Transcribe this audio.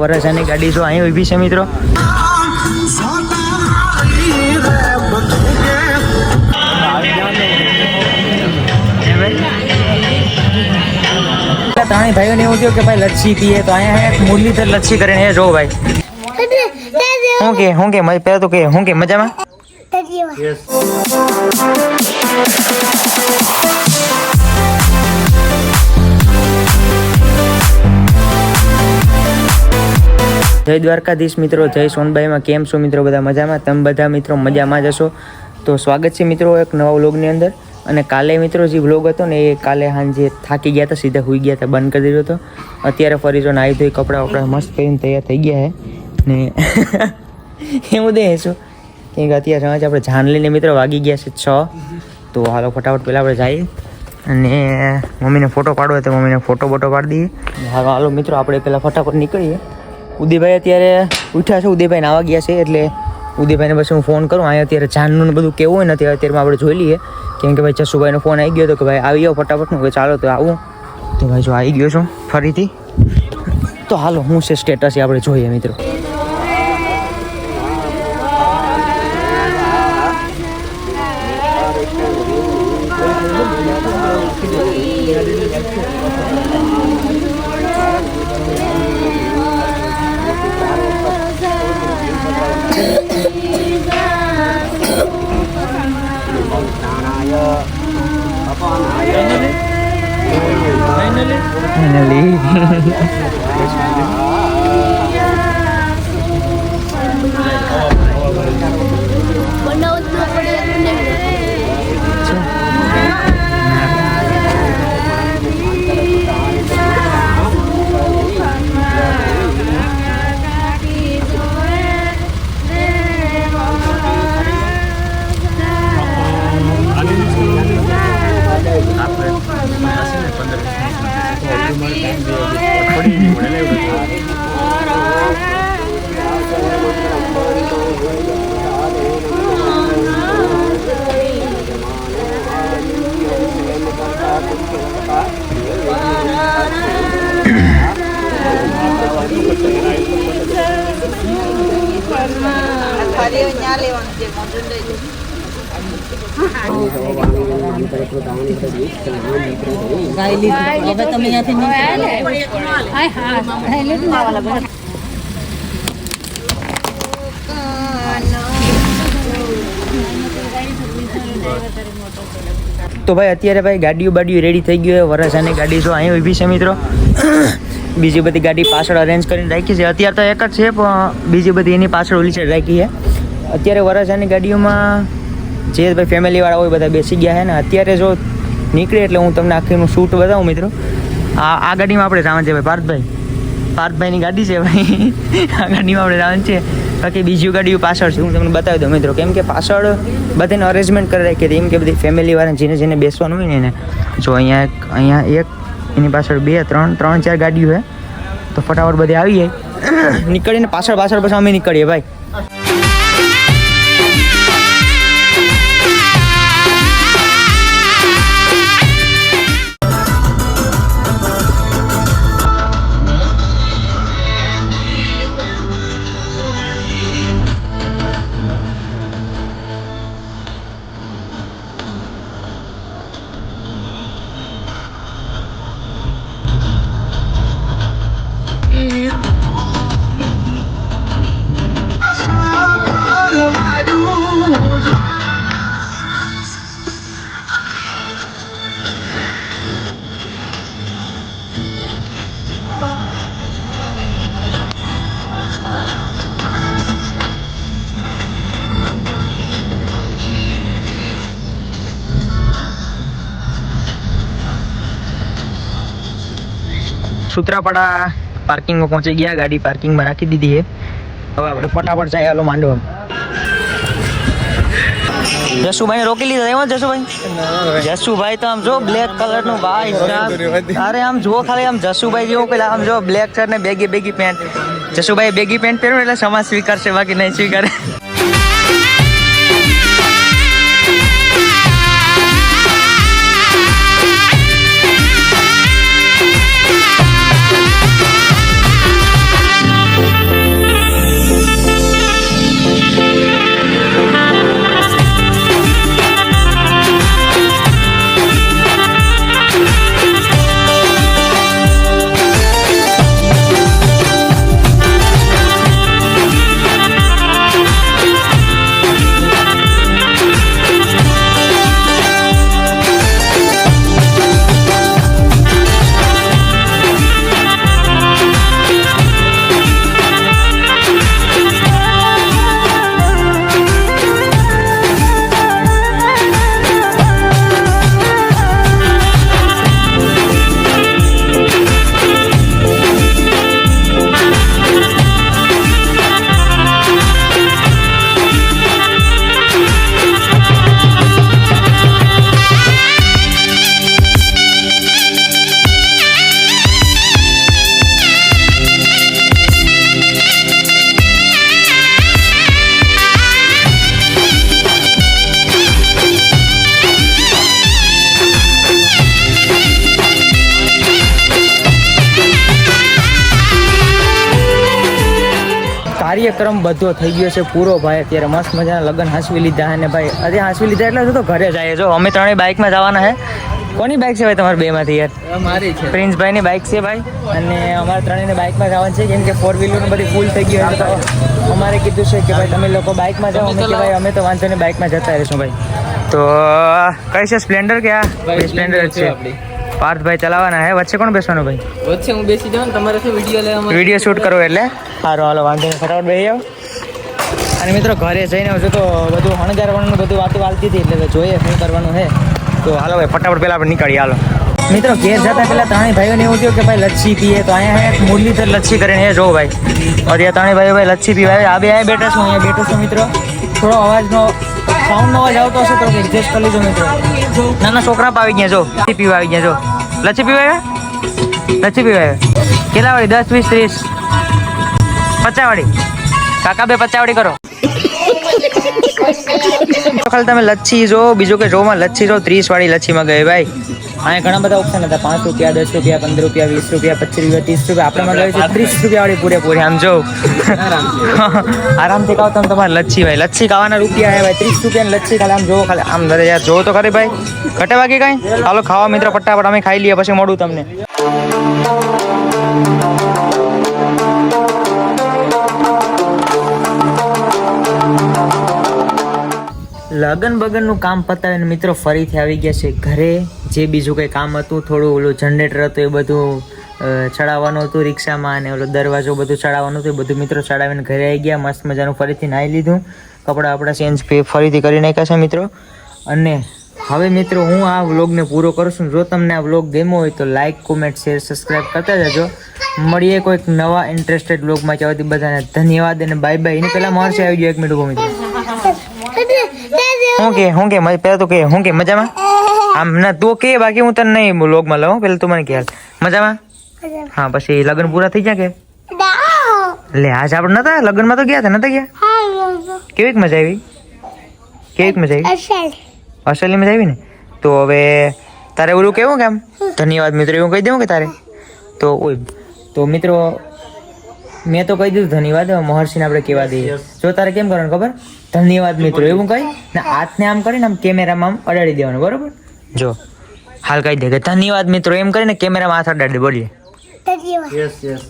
વરસાદની ગાડી જો અહીં ઊભી છે મિત્રો. ત્રણેય ભાઈઓને એવું થયું કે ભાઈ લચ્છી પીએ તો અહીંયા મુરલીધર લચ્છી કરીને જો ભાઈ હું કે પહેલા તો કે હું કે મજામાં. જય દ્વારકાધીશ મિત્રો, જય સોનબાઈમાં. કેમ છો મિત્રો? બધા મજામાં? તમે બધા મિત્રો મજામાં જ હશો. તો સ્વાગત છે મિત્રો એક નવા વ્લોગની અંદર. અને કાલે મિત્રો જે વ્લોગ હતો ને એ કાલે સાંજે થાકી ગયા હતા, સીધા હોઈ ગયા હતા, બંધ કરી દીધો હતો. અત્યારે ફરી જો નાહી ધોઈ કપડાં મસ્ત પહેરીને તૈયાર થઈ ગયા છે ને એવું દે છું કેમ કે અત્યારે સાંજે આપણે જાન લઈને મિત્રો વાગી ગયા છે 6. તો હાલો ફટાફટ પહેલાં આપણે જઈએ અને મમ્મીને ફોટો પાડવો તો મમ્મીને ફોટો પાડી દઈએ. હાલો મિત્રો આપણે પહેલાં ફટાફટ નીકળીએ. ઉદયભાઈ અત્યારે ઉઠ્યા છે, ઉદયભાઈ નાવા ગયા છે એટલે ઉદયભાઈને પછી હું ફોન કરું. અહીંયા અત્યારે જાનનું બધું કેવું હોય નથી અત્યારમાં આપણે જોઈ લઈએ કેમ કે ભાઈ જસુભાઈનો ફોન આવી ગયો હતો કે ભાઈ આવી જાઓ ફટાફટ. હું ચાલો તો આવું. તો ભાઈ જો આવી ગયો છું ફરીથી. તો હાલો હું છે સ્ટેટસ આપણે જોઈએ મિત્રો. તો ભાઈ અત્યારે ભાઈ ગાડીઓ રેડી થઈ ગયું. વરસાદની ગાડી જો અહીં ઊભી છે મિત્રો. બીજી બધી ગાડી પાછળ અરેન્જ કરીને રાખી છે. અત્યારે તો એક જ છે પણ બીજી બધી એની પાછળ ઓલી સાઈડ રાખી છે. અત્યારે વરસાદની ગાડીઓમાં જે ભાઈ ફેમિલીવાળા હોય બધા બેસી ગયા છે ને અત્યારે જો નીકળે એટલે હું તમને આખીનું શૂટ બતાવું મિત્રો. આ ગાડીમાં આપણે જવાનું છે ભાઈ પાર્થભાઈની ગાડી છે ભાઈ. આ ગાડીમાં આપણે જવાનું છે. બાકી બીજી ગાડીઓ પાછળ છે, હું તમને બતાવી દઉં મિત્રો. કેમ કે પાછળ બધાને અરેન્જમેન્ટ કરી રાખી હતી એમ કે બધી ફેમિલીવાળાને જેને બેસવાનું હોય ને એને જો અહીંયા એક એની પાછળ 2 3 4 ગાડીઓ છે. તો ફટાફટ બધી આવી જાય નીકળીને પાછળ પછી અમે નીકળીએ ભાઈ. સુત્રાપાડા પાર્કિંગમાં પહોંચી ગયા. ગાડી પાર્કિંગમાં રાખી દીધી છે. હવે આપણે ફટાફટ જાય હાલો માંડવા. જસુભાઈ રોકી લીધા એમાં. જસુભાઈ તો આમ જો બ્લેક કલર નું ભાઈ. અરે આમ જો ખાલી આમ જસુભાઈ જેવો પેલા આમ જો બ્લેક શર્ટ ને baggy pant. Jasubhai baggy pant પહેર્યું એટલે સમાજ સ્વીકારશે, બાકી નહીં સ્વીકારે. કાર્યક્રમ બધો થઈ ગયો છે પૂરો ભાઈ. અત્યારે મસ્ત મજાના લગ્ન હાંસવી લીધા અને ભાઈ આજે હાંસવી લીધા એટલે તો ઘરે જાય. જો અમે ત્રણેય બાઇકમાં જવાના છે. કોની બાઇક છે ભાઈ તમારે બેમાંથી યાર? મારી છે. પ્રિન્સભાઈની બાઇક છે ભાઈ. અને અમારે ત્રણેયને બાઇકમાં જવાનું છે કેમ કે 4 વ્હીલર બધી ફૂલ થઈ ગઈ હોય તો અમારે કીધું છે કે ભાઈ તમે લોકો બાઇકમાં જાઓ. અમે કે ભાઈ અમે તો વાંધો નહીં બાઇકમાં જતા રહીશું ભાઈ. તો કઈ છે સ્પ્લેન્ડર કે આ? સ્પ્લેન્ડર જ છે. પાર્થભાઈ ચલાવવાના હે. વચ્ચે કોણ બેસવાનું ભાઈ? વચ્ચે હું બેસી જાઉં ને તમારે શું વિડીયો લેવા? વિડીયો શૂટ કરો એટલે સારું. હાલો વાંધો નહીં, ફટાફટ બેસી જાઓ. અને મિત્રો ઘરે જઈને હજુ તો બધું શણગારવાનું બધું વાતો વાલતી હતી એટલે જોઈએ શું કરવાનું છે. તો હાલો ભાઈ ફટાફટ પહેલાં આપણે નીકળીએ. હાલો મિત્રો ઘેર જતા પહેલાં ત્રણેય ભાઈઓને એવું થયું કે ભાઈ લચ્છી પીએ. તો અહીંયા એક મુરલીધર લચ્છી કરીને એ જો ભાઈ અત્યારે ત્રણેય ભાઈઓ ભાઈ લચ્છી પીવા આવે. આ બે અહીંયા બેઠા છું, અહીંયા બેઠો છું મિત્રો. થોડો અવાજનો સાઉન્ડનો અવાજ આવતો હશે તો એડજસ્ટ કરી લીધો મિત્રો. નાના છોકરા પણ આવી ગયા જો લચ્છી પીવા આવી ગયા. જો લચ્છી પીવા આવ્યા, લચ્છી પીવા આવ્યા. કેટલા વાળી? 10, 20, 30, 50 વાળી? કાકા બે 50 વાળી કરો. ખાલી તમે લચ્છી જો, બીજું કે જોમાં લચ્છી જો 30 વાળી લચ્છીમાં ગઈ ભાઈ. અહીંયા ઘણા બધા ઓપ્શન હતા, 5 રૂપિયા, 10 રૂપિયા, 15 રૂપિયા, 20 રૂપિયા, 25 રૂપિયા, 30 રૂપિયા. આપણે માં ગઈ છે 30 રૂપિયા વાળી પૂરેપૂરી. આમ જો આરામથી ખાવ તમે તમારે લચ્છી ભાઈ. લચ્છી ખાવાના રૂપિયા હે ભાઈ 30 રૂપિયા લચ્છી. ખાલી આમ જોવો, ખાલી આમ ઘરે યાર જોવો તો ખરી ભાઈ. ઘટે બાકી કાંઈ? હાલો ખાવા મિત્રો ફટાફટ, અમે ખાઈ લઈએ પછી મળું તમને. લગન બગનનું કામ પતાવીને મિત્રો ફરીથી આવી ગયા છે ઘરે. જે બીજું કંઈ કામ હતું થોડું ઓલું જનરેટર હતું એ બધું ચડાવવાનું હતું રિક્ષામાં, અને ઓલો દરવાજો બધું ચડાવવાનું હતું એ બધું મિત્રો ચડાવીને ઘરે આવી ગયા. મસ્ત મજાનું ફરીથી નાહી લીધું, કપડાં આપણા ચેન્જ ફરીથી કરી નાખ્યા છે મિત્રો. અને હવે મિત્રો હું આ વ્લોગને પૂરો કરું છું. જો તમને આ વ્લોગ ગમ્યો હોય તો લાઇક, કોમેન્ટ, શેર, સબસ્ક્રાઈબ કરતા જજો. મળીએ કોઈક નવા ઇન્ટરેસ્ટેડ વ્લોગમાં. ત્યાંથી બધાને ધન્યવાદ અને બાય બાય. એની પહેલાં મહર્ષિ આવી ગયો 1 મિનિટ ઉભો મિત્રો. હું કે પેલા તો કે હું કે મજામાં? આમ ના તું કે બાકી હું તને નહીં વ્લોગમાં લઉં. પેલા તું મને કે મજામાં? હા પછી લગ્ન પૂરા થઈ ગયા કે? લે આજ આપણે નતા લગ્નમાં તો ગયા હતા, નતા ગયા? કેવીક મજા આવી? કેવીક મજા આવી? અસલી મજા આવી ને? તો હવે તારે ઓલું કેવું કે આમ ધન્યવાદ મિત્રો એવું કહી દઉં કે તારે? તો ઓય તો મિત્રો મેં તો કહી દીધું ધન્યવાદ. મહર્ષિને આપણે કહેવા દઈએ. જો તારે કેમ કરવાનું ખબર? ધન્યવાદ મિત્રો એવું કહી ને હાથને આમ કરીને આમ કેમેરામાં આમ અડાડી દેવાનું, બરોબર? જો હાલ કહી દે કે ધન્યવાદ મિત્રો એમ કરીને કેમેરામાં હાથ અડાડી દે. બોલીએ યસ યસ.